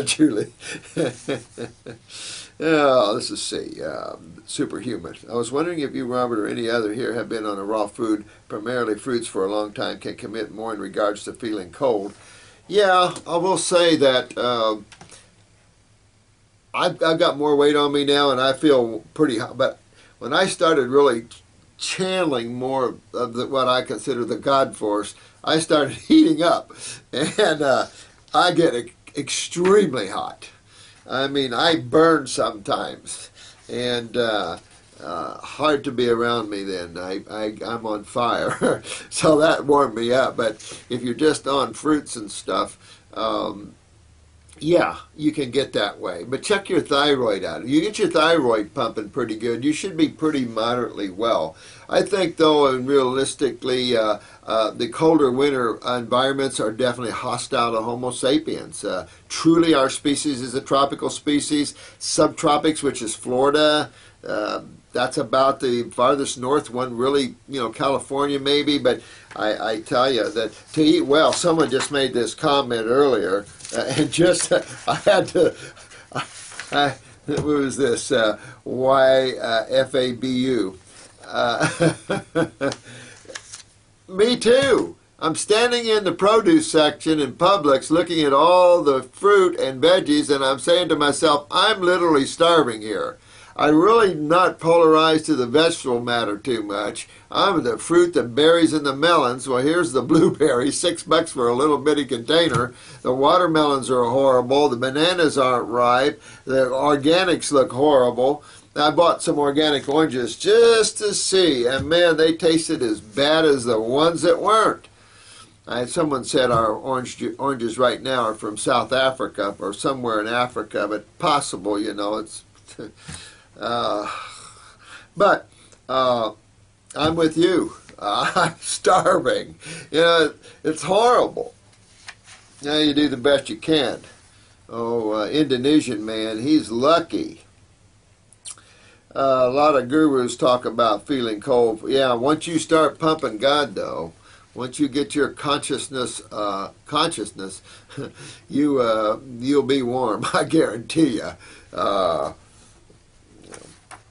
Julie. Oh, this is C. Superhuman. I was wondering if you, Robert, or any other here have been on a raw food, primarily fruits, for a long time, can commit more in regards to feeling cold. Yeah, I will say that I've got more weight on me now, and I feel pretty hot. But when I started really channeling more of what I consider the God force, I started heating up, and I get extremely hot. I mean, I burn sometimes, and hard to be around me then. I'm on fire, so that warmed me up. But if you're just on fruits and stuff, yeah, you can get that way. But check your thyroid out. You get your thyroid pumping pretty good, you should be pretty moderately well. I think, though, and realistically, the colder winter environments are definitely hostile to Homo sapiens. Truly, our species is a tropical species. Subtropics, which is Florida, that's about the farthest north one, really, California maybe. But I tell you that to eat well, someone just made this comment earlier, and just, I had to, what was this, YFABU. Me too. I'm standing in the produce section in Publix looking at all the fruit and veggies, and I'm saying to myself, I'm literally starving here. I'm really not polarized to the vegetable matter too much. I'm the fruit, the berries, and the melons. Well, here's the blueberries, $6 for a little bitty container. The watermelons are horrible. The bananas aren't ripe. The organics look horrible. I bought some organic oranges just to see, and man, they tasted as bad as the ones that weren't. Someone said our oranges right now are from South Africa or somewhere in Africa, but possible, it's... but I'm with you. I'm starving. It's horrible. Now you do the best you can. Indonesian man, he's lucky. A lot of gurus talk about feeling cold. Yeah, once you start pumping God, though, once you get your consciousness, you'll be warm. I guarantee you. The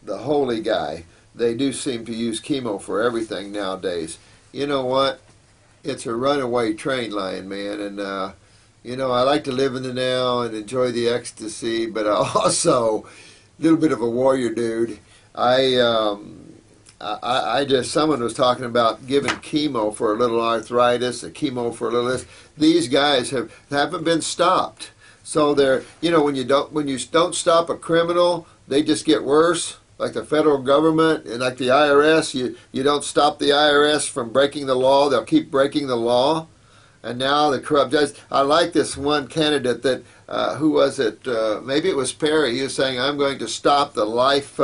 holy guy, they do seem to use chemo for everything nowadays. You know what? It's a runaway train line, man. And I like to live in the now and enjoy the ecstasy, but I also little bit of a warrior dude. Someone was talking about giving chemo for a little arthritis, a chemo for a little this. These guys haven't been stopped. So they're, when you don't stop a criminal, they just get worse. Like the federal government and like the IRS, you don't stop the IRS from breaking the law, they'll keep breaking the law. And now the corrupt judge. I like this one candidate that, who was it? Maybe it was Perry. He was saying, I'm going to stop the life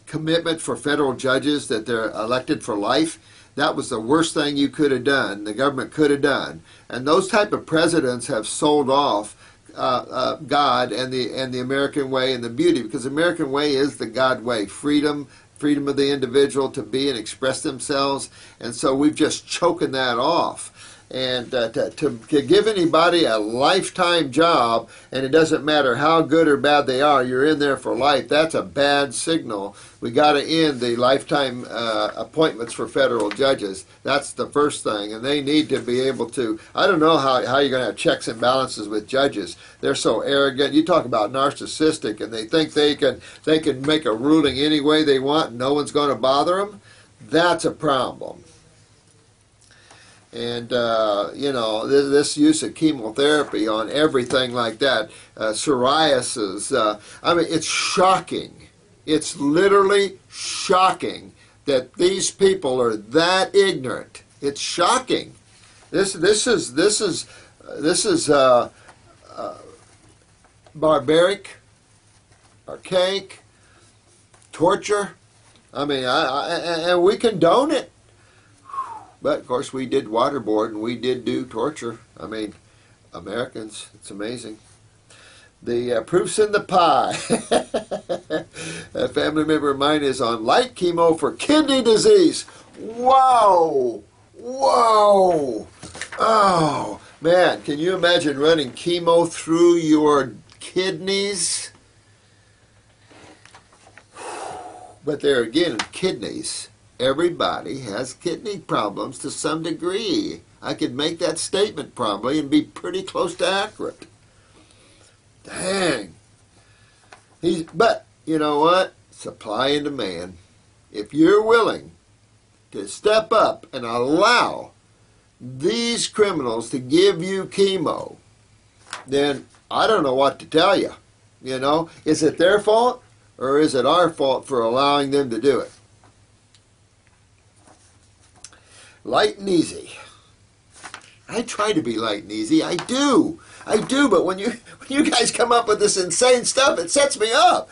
commitment for federal judges, that they're elected for life. That was the worst thing you could have done, the government could have done. And those type of presidents have sold off God and the American way and the beauty, because the American way is the God way. Freedom of the individual to be and express themselves, and so we've just choken that off. And to give anybody a lifetime job, and it doesn't matter how good or bad they are, you're in there for life, that's a bad signal. We got to end the lifetime appointments for federal judges. That's the first thing, and they need to be able to, I don't know how you're going to have checks and balances with judges. They're so arrogant. You talk about narcissistic, and they think they can make a ruling any way they want and no one's going to bother them. That's a problem. And, this use of chemotherapy on everything like that, psoriasis, it's shocking. It's literally shocking that these people are that ignorant. It's shocking. This is barbaric, archaic, torture. And we condone it. But, of course, we did waterboard and we did do torture. Americans, it's amazing. The proof's in the pie. A family member of mine is on light chemo for kidney disease. Whoa! Whoa! Oh, Man, can you imagine running chemo through your kidneys? But there again, kidneys. Everybody has kidney problems to some degree. I could make that statement probably and be pretty close to accurate. Dang. But you know what? Supply and demand. If you're willing to step up and allow these criminals to give you chemo, then I don't know what to tell you. You know, is it their fault or is it our fault for allowing them to do it? Light and easy. I try to be light and easy. I do, but when you guys come up with this insane stuff, it sets me up.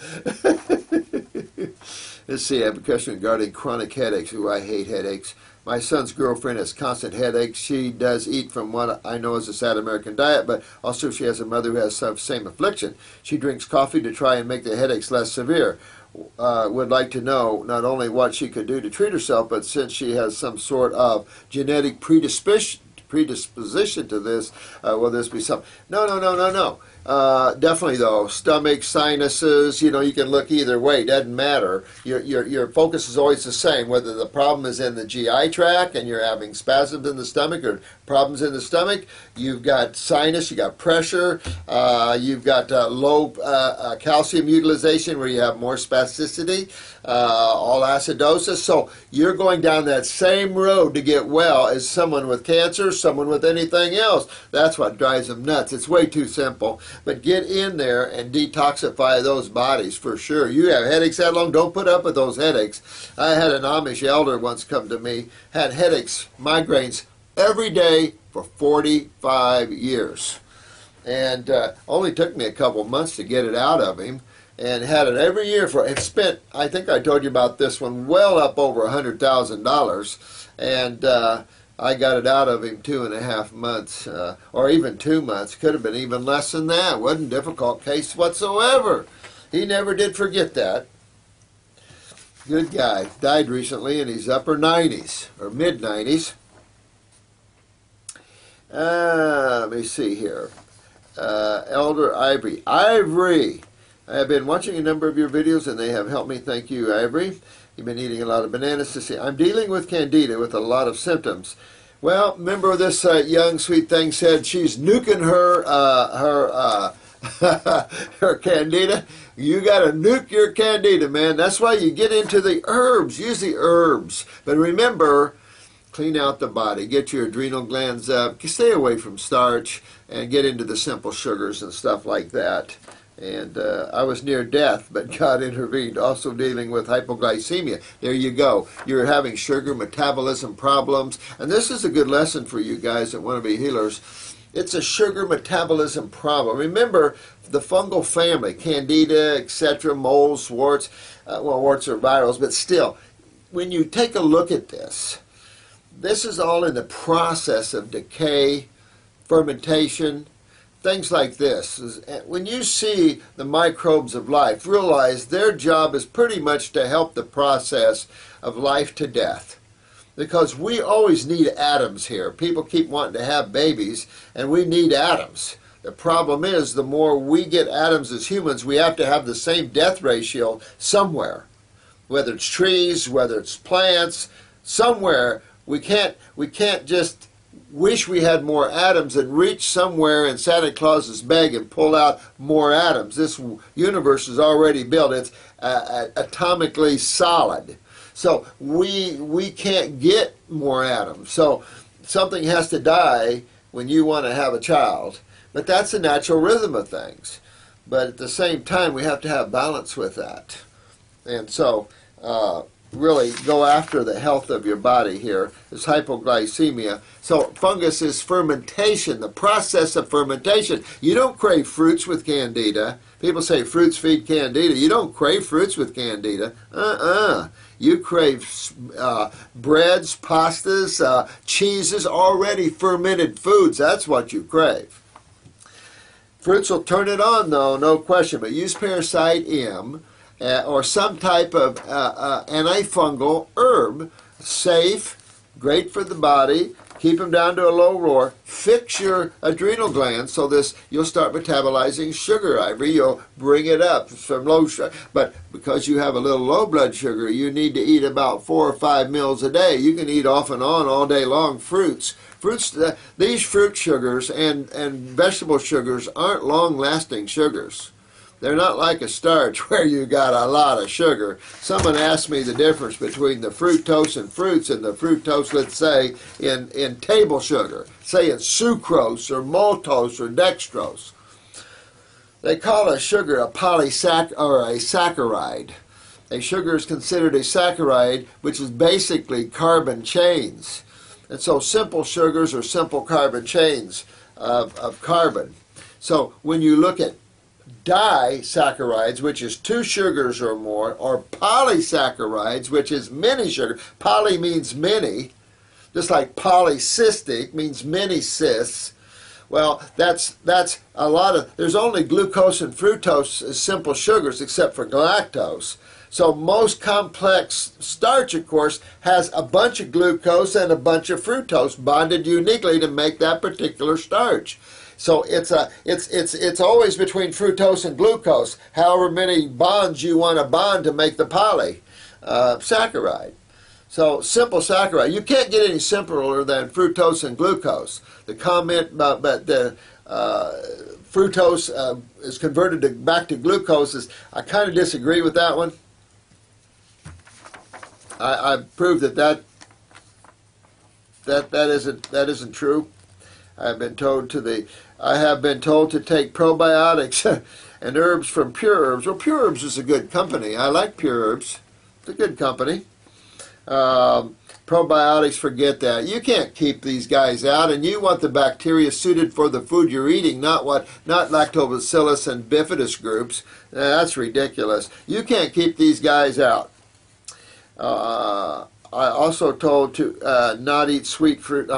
Let's see, I have a question regarding chronic headaches. Ooh, I hate headaches. My son's girlfriend has constant headaches. She does eat from what I know is a sad American diet, but also she has a mother who has some same affliction. She drinks coffee to try and make the headaches less severe. Would like to know not only what she could do to treat herself, but since she has some sort of genetic predisposition to this, will this be something? No. Definitely though, stomach, sinuses, you know, you can look either way, doesn't matter. Your focus is always the same, whether the problem is in the GI tract and you're having spasms in the stomach or problems in the stomach, you've got sinus, you got pressure, you've got low calcium utilization where you have more spasticity, all acidosis. So you're going down that same road to get well as someone with cancer, someone with anything else. That's what drives them nuts. It's way too simple. But get in there and detoxify those bodies for sure. You have headaches that long, don't put up with those headaches. I had an Amish elder once come to me, had headaches, migraines every day for 45 years. And only took me a couple months to get it out of him. And had it every year and spent, I think I told you about this one, well up over $100,000. And I got it out of him 2.5 months, or even 2 months. Could have been even less than that. Wasn't a difficult case whatsoever. He never did forget that. Good guy. Died recently in his upper 90s, or mid-90s. Let me see here. Elder Ivory. Ivory! I have been watching a number of your videos and they have helped me. Thank you, Ivory. You've been eating a lot of bananas to see. I'm dealing with Candida with a lot of symptoms. Well, remember this young sweet thing said she's nuking her Candida. You got to nuke your Candida, man. That's why you get into the herbs. Use the herbs. But remember, clean out the body. Get your adrenal glands up. Stay away from starch and get into the simple sugars and stuff like that. And I was near death, but God intervened. Also dealing with hypoglycemia. There you go. You're having sugar metabolism problems. And this is a good lesson for you guys that want to be healers. It's a sugar metabolism problem. Remember, the fungal family, Candida, etc., moles, warts. Well, warts are virals, but still, when you take a look at this, this is all in the process of decay, fermentation, things like this. When you see the microbes of life, realize their job is pretty much to help the process of life to death. Because we always need atoms here. People keep wanting to have babies, and we need atoms. The problem is, the more we get atoms as humans, we have to have the same death ratio somewhere. Whether it's trees, whether it's plants, somewhere. We can't just wish we had more atoms and reach somewhere in Santa Claus's bag and pull out more atoms. This universe is already built. It's atomically solid. So we can't get more atoms. So something has to die when you want to have a child. But that's the natural rhythm of things. But at the same time, we have to have balance with that. And so really go after the health of your body here. It's hypoglycemia. So fungus is fermentation, the process of fermentation. You don't crave fruits with Candida. People say fruits feed Candida. You don't crave fruits with Candida. You crave breads, pastas, cheeses, already fermented foods. That's what you crave. Fruits will turn it on, though, no question. But use Parasite M or some type of antifungal herb, safe, Great for the body. Keep them down to a low roar. Fix your adrenal glands so you'll start metabolizing sugar, Ivory. You'll bring it up from low sugar. But because you have a little low blood sugar, you need to eat about 4 or 5 meals a day. You can eat off and on all day long fruits. These fruit sugars and vegetable sugars aren't long-lasting sugars. They're not like a starch where you got a lot of sugar. Someone asked me the difference between the fructose in fruits and the fructose, let's say, in table sugar. Say it's sucrose or maltose or dextrose. They call a sugar a saccharide. A sugar is considered a saccharide, which is basically carbon chains. And so simple sugars are simple carbon chains of carbon. So when you look at disaccharides, which is 2 sugars or more, or polysaccharides, which is many sugar. Poly means many, just like polycystic means many cysts. Well, that's a lot of, there's only glucose and fructose as simple sugars except for galactose. So most complex starch, of course, has a bunch of glucose and a bunch of fructose bonded uniquely to make that particular starch. So it's always between fructose and glucose, however many bonds you want to bond to make the polysaccharide. So simple saccharide. You can't get any simpler than fructose and glucose. The comment about the fructose is converted back to glucose is, I kind of disagree with that one. I've proved that isn't true. I have been told to take probiotics and herbs from Pure Herbs. Well, Pure Herbs is a good company. I like Pure Herbs. It's a good company. Probiotics, forget that. You can't keep these guys out, and you want the bacteria suited for the food you're eating, not lactobacillus and bifidus groups. That's ridiculous. You can't keep these guys out. I also told to not eat sweet fruit.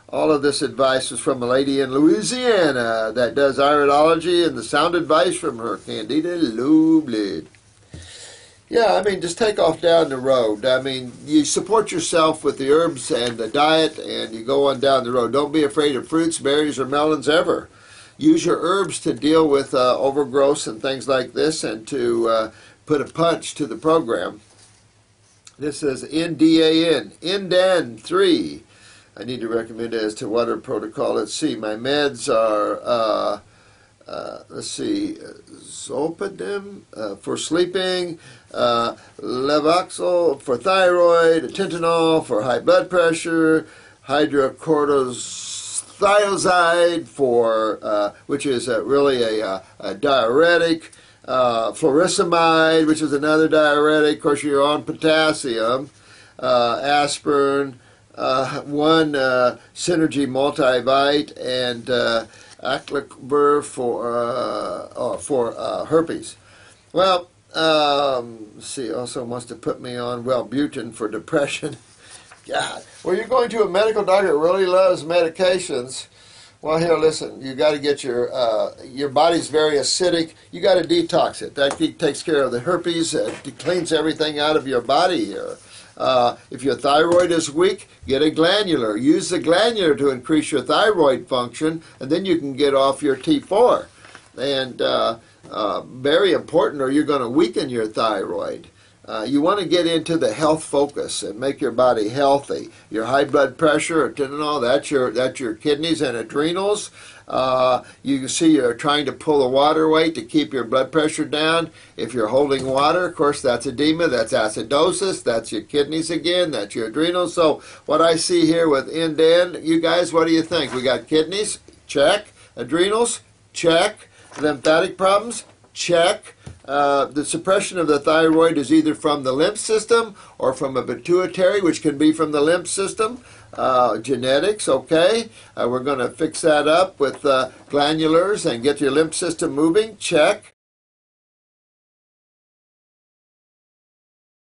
All of this advice was from a lady in Louisiana that does iridology, and the sound advice from her, Candida low blood. Yeah, I mean, just take off down the road. I mean, you support yourself with the herbs and the diet, and you go on down the road. Don't be afraid of fruits, berries, or melons ever. Use your herbs to deal with overgrowth and things like this, and to put a punch to the program. This is NDAN, NDAN 3. I need to recommend it as to what our protocol. Let's see, my meds are, let's see, Zolpidem for sleeping, Levoxyl for thyroid, Atentanol for high blood pressure, hydrocortisone for, which is really a diuretic, Furosemide, which is another diuretic. Of course, you're on potassium, aspirin, one Synergy Multivite, and Aclacber for herpes. Well, let's see, also wants to put me on Wellbutrin for depression. God, well, you're going to a medical doctor that really loves medications. Well, here, listen, you got to get your body's very acidic. You got to detox it. That takes care of the herpes. It cleans everything out of your body here. If your thyroid is weak, get a glandular. Use the glandular to increase your thyroid function, and then you can get off your T4. And very important, or you're going to weaken your thyroid. You want to get into the health focus and make your body healthy. Your high blood pressure, Atentanol, that's your kidneys and adrenals. You can see you're trying to pull the water weight to keep your blood pressure down. If you're holding water, of course, that's edema, that's acidosis, that's your kidneys again, that's your adrenals. So what I see here with NDAN, you guys, what do you think? We got kidneys, check. Adrenals, check. Lymphatic problems, check. The suppression of the thyroid is either from the lymph system or from a pituitary, which can be from the lymph system. Genetics, okay. We're going to fix that up with glandulars and get your lymph system moving, check.